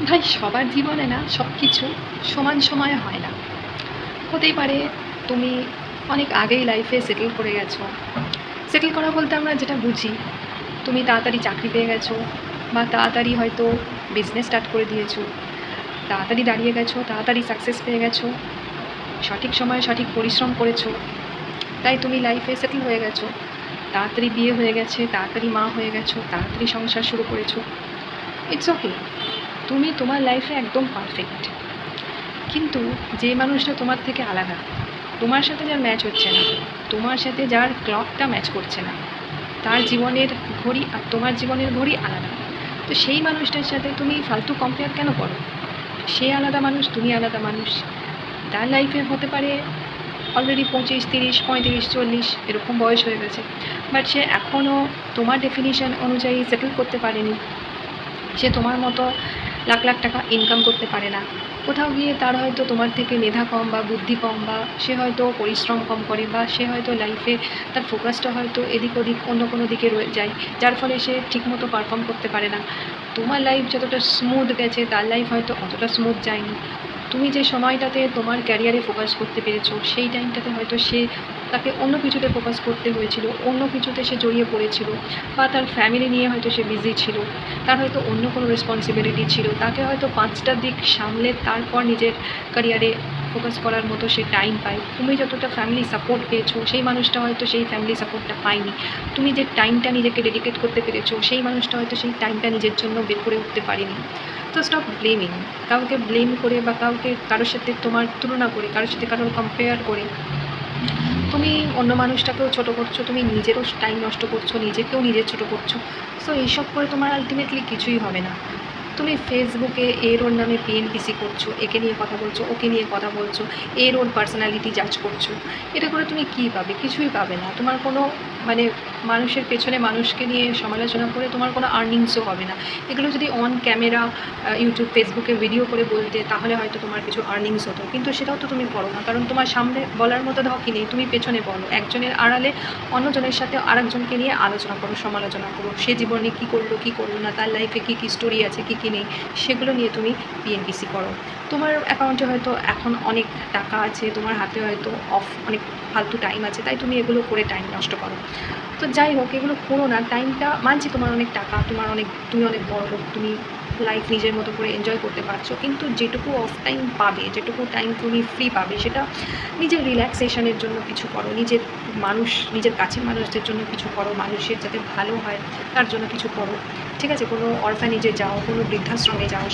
ভাই সবার জীবনে না সব কিছু সমান সময়ে হয় না। হতেই পারে তুমি অনেক আগেই লাইফে সেটেল করে গেছো। সেটেল করা বলতে আমরা যেটা বুঝি, তুমি তাড়াতাড়ি চাকরি পেয়ে গেছো, বা তাড়াতাড়ি হয়তো বিজনেস স্টার্ট করে দিয়েছো, তাড়াতাড়ি দাঁড়িয়ে গেছো, তাড়াতাড়ি সাকসেস পেয়ে গেছো, সঠিক সময়ে সঠিক পরিশ্রম করেছো, তাই তুমি লাইফে সেটেল হয়ে গেছো। তাড়াতাড়ি বিয়ে হয়ে গেছে, তাড়াতাড়ি মা হয়ে গেছো, তাড়াতাড়ি সংসার শুরু করেছো। ইটস ওকে, তুমি তোমার লাইফে একদম পারফেক্ট। কিন্তু যে মানুষটা তোমার থেকে আলাদা, তোমার সাথে যার ম্যাচ হচ্ছে না, তোমার সাথে যার ক্লকটা ম্যাচ করছে না, তার জীবনের ঘড়ি আর তোমার জীবনের ঘড়ি আলাদা। তো সেই মানুষটার সাথে তুমি ফালতু কম্পেয়ার কেন করো? সে আলাদা মানুষ, তুমি আলাদা মানুষ। তার লাইফে হতে পারে অলরেডি 25, 30, 35, 40 এরকম বয়স হয়ে গেছে, বাট সে এখনও তোমার ডেফিনিশন অনুযায়ী সেটেল করতে পারেনি। সে তোমার মতো লাখ লাখ টাকা ইনকাম করতে পারে না। কোথাও গিয়ে তার হয়তো তোমার থেকে মেধা কম বা বুদ্ধি কম, বা সে হয়তো পরিশ্রম কম করে, বা সে হয়তো লাইফে তার ফোকাসটা হয়তো এদিক ওদিক অন্য কোনো দিকে রয়ে যায়, যার ফলে সে ঠিকমতো পারফর্ম করতে পারে না। তোমার লাইফ যতটা স্মুথ গেছে তার লাইফ হয়তো অতটা স্মুথ যায়নি। তুমি যে সময়টাতে তোমার ক্যারিয়ারে ফোকাস করতে পেরেছো, সেই টাইমটাতে হয়তো তাকে অন্য কিছুতে ফোকাস করতে হয়েছিল, অন্য কিছুতে সে জড়িয়ে পড়েছিল, বা তার ফ্যামিলি নিয়ে হয়তো সে বিজি ছিল, তার হয়তো অন্য কোনো রেসপন্সিবিলিটি ছিল, তাকে হয়তো 5টা দিক সামলে তারপর নিজের ক্যারিয়ারে ফোকাস করার মতো সে টাইম পায়। তুমি যতটা ফ্যামিলি সাপোর্ট পেয়েছো, সেই মানুষটা হয়তো সেই ফ্যামিলি সাপোর্টটা পায়নি। তুমি যে টাইমটা নিজেকে ডেডিকেট করতে পেরেছো, সেই মানুষটা হয়তো সেই টাইমটা নিজের জন্য বের করে উঠতে পারেনি। তো স্টপ ব্লেমিং। কাউকে ব্লেম করে বা কারোর সাথে তোমার তুলনা করে, কারোর সাথে কারোর কম্পেয়ার করে তুমি অন্য মানুষটাকেও ছোটো করছো, তুমি নিজেরও টাইম নষ্ট করছো, নিজেকেও নিজের ছোটো করছো। সো এইসব করে তোমার আলটিমেটলি কিছুই হবে না। তুমি ফেসবুকে এর ওর নামে পিএনপিসি করছো, একে নিয়ে কথা বলছো, ওকে নিয়ে কথা বলছো, এর ওর পার্সোনালিটি জাজ করছো। এটা করে তুমি কী পাবে? কিছুই পাবে না। তোমার কোনো মানে মানুষের পেছনে মানুষকে নিয়ে সমালোচনা করে তোমার কোনো আর্নিংসও হবে না। এগুলো যদি অন ক্যামেরা ইউটিউব, ফেসবুকে ভিডিও করে বলতে, তাহলে হয়তো তোমার কিছু আর্নিংস হতো, কিন্তু সেটাও তো তুমি করো না, কারণ তোমার সামনে বলার মতো ধকি নেই। তুমি পেছনে বলো, একজনের আড়ালে অন্যজনের সাথে আরেকজনকে নিয়ে আলোচনা করো, সমালোচনা করো, সে জীবনে কী করলো কী করলো না, তার লাইফে কী কী স্টোরি আছে, কী কী নেই, সেগুলো নিয়ে তুমি পিএনপিসি করো। তোমার অ্যাকাউন্টে হয়তো এখন অনেক টাকা আছে, তোমার হাতে হয়তো অনেক ফালতু টাইম আছে, তাই তুমি এগুলো করে টাইম নষ্ট করো। তো যাই হোক, এগুলো করো না। টাইমটা মানছি তোমার অনেক টাকা, তুমি অনেক বড় লোক, তুমি লাইফ নিজের মতো করে এনজয় করতে পারছো, কিন্তু যেটুকু অফ টাইম পাবে, যেটুকু টাইম তুমি ফ্রি পাবে, সেটা নিজের রিল্যাক্সেশনের জন্য কিছু করো, নিজের কাছের মানুষদের জন্য কিছু করো, মানুষের যাতে ভালো হয় তার জন্য কিছু করো। ঠিক আছে? কোনো অরফ্যানেজে যাও, কোনো বৃদ্ধাশ্রমে যাও,